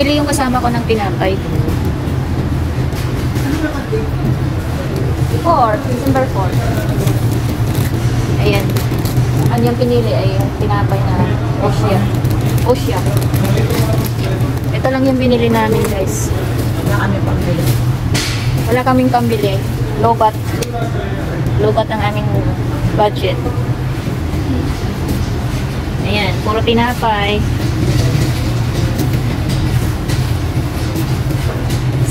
Bumili yung kasama ko ng tinapay. 4, December 4. Ayan. Ang yung pinili ay tinapay na Osya. Osya. Ito lang yung binili namin, guys. Wala kami pambili. Wala kaming pambili. Lobat. Lobat ang aming budget. Ayan. Puro tinapay.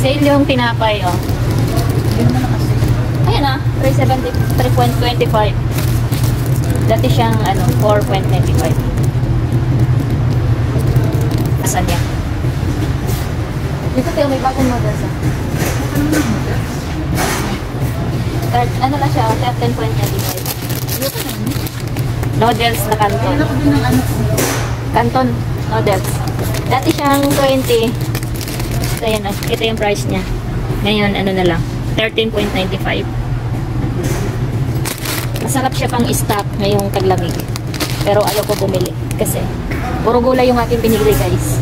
Sale yung tinapay, oh. Yun na kasi. Ayan ah, 3.25. Dati siyang, 4.95. Asan yan? Dito tayo, may bagong models ah. Ano lang siya, 13.95. Noodles na canton. Kailan ko din ng ano ko. Canton noodles. Dati siyang 20. So, ayan, ito yung price niya. Ngayon, ano na lang, 13.95. Masarap siya pang stock ngayong taglamig. Pero ayaw ko bumili. Kasi, puro gulay yung aking pinili, guys.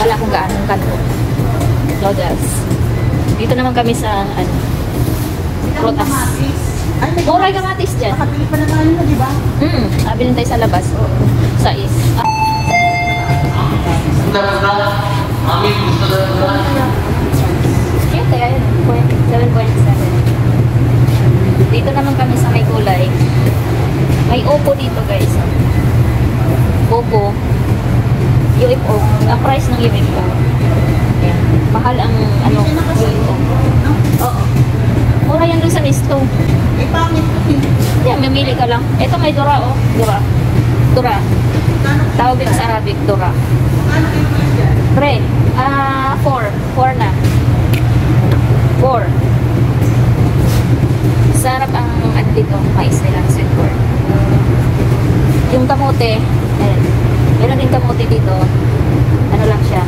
Wala akong gaanong canton. Noodles. Dito naman kami sa, prutas. Ay, may Mura yung kamatis dyan. nakapili pa na tayo na, di ba? Nabilin tayo sa labas. Sa is. Kaya yun, 7.7. Dito naman kami sa may kulay. May Oppo dito, guys. Oppo. UFO. Ang price ng UFO. Ayan. Mahal ang UFO. Oo. Mura yan dun sa Nisto. May pangit ko eh. Yan, mamili ka lang. Ito may Dura, oh. Dura. Dura. Tawag din sa Arabic, Dura. Ano kayo po yan? Pre, 4. 4 na. 4. Sarap ang dito, mais nila, sweet corn. Yung kamote, ayan. Meron din kamote dito. Ano lang siya?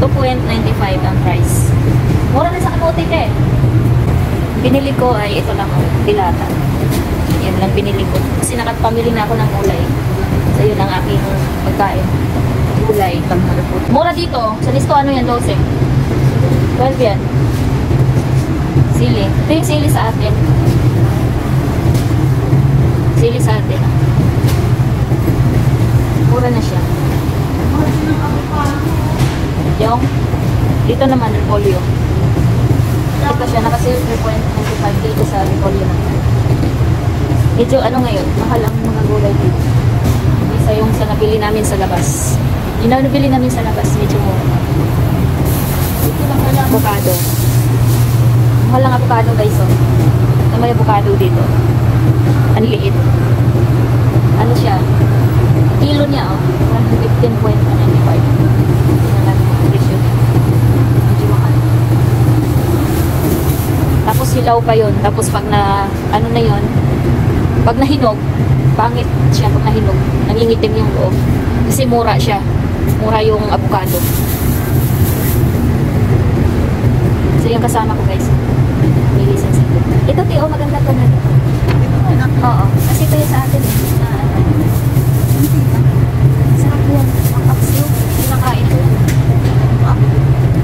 2.95 ang price. Mura na sa kamote ka eh. Binili ko ay ito lang, dilata. Yan lang binili ko. Kasi nakapamili na ako ng gulay. So yun ang aking pagkain. Gulay, pangmalupot. Mura dito. Sa listo ano yan, 12. 12 yan. Sili. Ito yung sili sa atin. Sili sa atin. Mura na siya. Yung dito naman, repolyo. Ito siya, naka-sale 3.95 dito sa repolyo na. Medyo ngayon, mahal ang mga gulay dito. Isa yung sa nabili namin sa labas. Yung nabili namin sa labas, medyo mura. Ito lang pala avocado. Mahal ang avocado, guys. Oh. Ito may avocado dito. Ang liit. Ano siya? Kilo niya, oh. 15.95. Presyo niya. Medyo mahal. Tapos hilaw pa yun. Tapos pag na, na yun, pag nahinog, pangit siya pag nahinog. Nangingitim yung loob. Kasi mura siya. Mura yung avocado. So yung kasama ko, guys. Nilisan sa ito. Ito, Tio, maganda to na. Oo. Kasi ito yung sa atin. Sarap yan. Ang kapsiyo. Pinakain ko.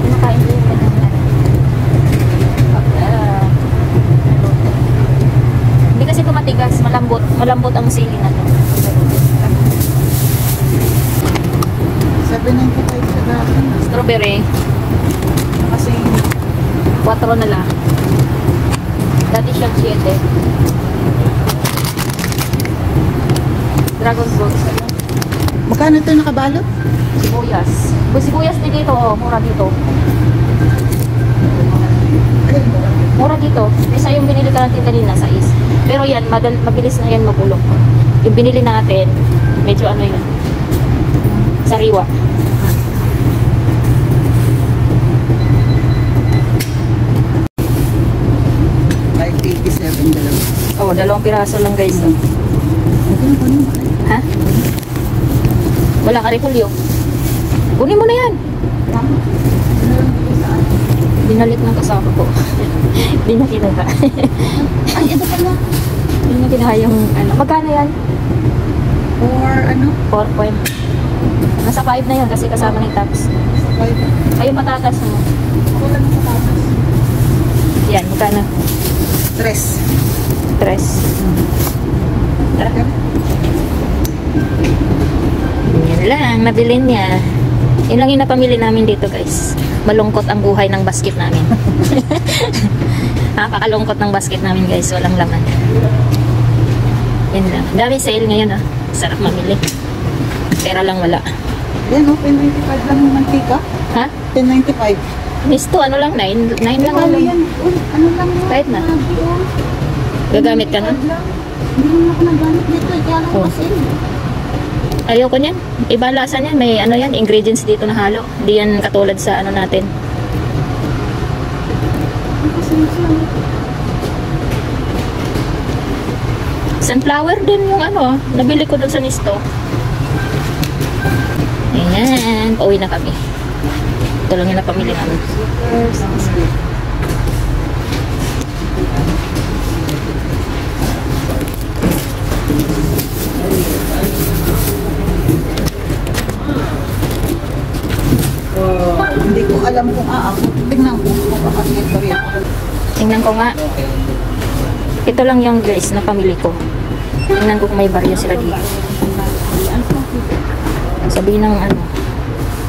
Pinakain ko yung ganyan. Hindi kasi ito matigas. Malambot. Malambot ang sili na to. 7.95 sa dati. Strawberry. Kasi 4 na lang. Dati siyang 7. Dragon fruit. magkano ito nakabalot? Sibuyas. Sibuyas din dito. Oh, mura dito. Mura dito. Isa yung binili ka natin kanina sa is. Pero yan, mabilis na yan mabulok. Yung binili natin, medyo yun. Sariwa. Oh, 2 piraso lang, guys. Oh. Ha? Wala ka repolyo. Kunin mo na yan. Binalit ng kasama ko. Hindi na kinuha. Ay, ito pala. Hindi na kinuha yung Magkano yan? Or 4 point. Nasa 5 na yan kasi kasama ng tops. 25. Ay, yung patatas mo. Wala na patatas. Yan, magkano? 3. 3. Tara. Yan lang, nabili niya. Yun lang yung napamili namin dito, guys. Malungkot ang buhay ng basket namin. Nakakalungkot ng basket namin, guys. Walang laman. Yan lang. Dami sale ngayon, ah. Sarap mamili. Pera lang wala. Yan o, 10.95 lang yung mantika. Ha? 10.95. Misto, ano lang? 9 lang. Wala yan. Uy, ano lang yun? Kahit na. Grabe, oh. Gagamit ka na? 25 lang. Hindi naman ako nagamit nito. Kaya lang Oh. kasi. Ayoko niyan. Iba lasa niyan. May ano yan, ingredients dito na halo. Hindi yan katulad sa ano natin. Kasi lang. Sunflower din yung ano, nabili ko doon sa Misto. Ayan, pauwi na kami. Ito lang yung napamili namin. Hindi ko alam kung aakot. Tingnan ko kung kakakit pa rin. Tingnan ko nga. Ito lang yung guys na pamili ko. Tingnan ko kung may barya sila dito. Sabihin ng ano.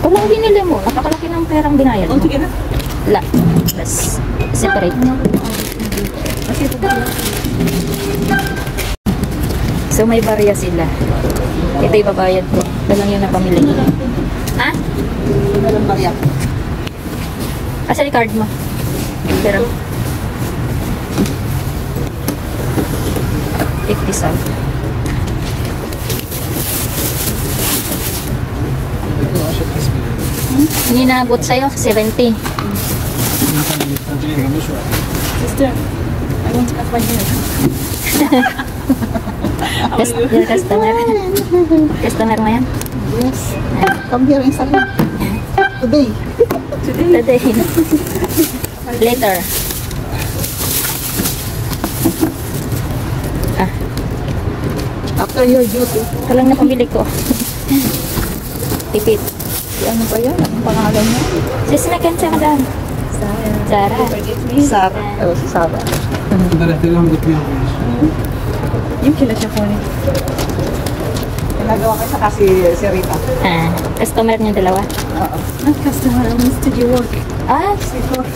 Ito lang binili mo. Napakalaki ng perang binayad mo. Sige na. La. Let's separate. So may barya sila. Ito yung babayad ko. Ito lang yung napamili ko. Ha? Walang barya. Asa yung card mo? Pero 57. Hindi naabot sa'yo, 70. Sister, I want to cut my hair. Yung customer. Customer mo yan? Yes. Come here in salon. Today. Today. Later. Ah, After your duty. ito lang na pamili ko. Tipid. Ano ba yan? Ang pangalan niya? Sis na kan sa madam. Sarah. Sarah. Oh, si Sarah. Yung kila siya po niya. Nagawa ko sa kasi si Rita. Ah, customer niya dalawa. Oo. Not customer, I want studio work. Ah, Before.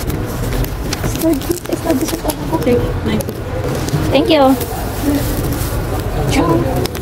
study sa Okay, 90. Thank you. Ciao.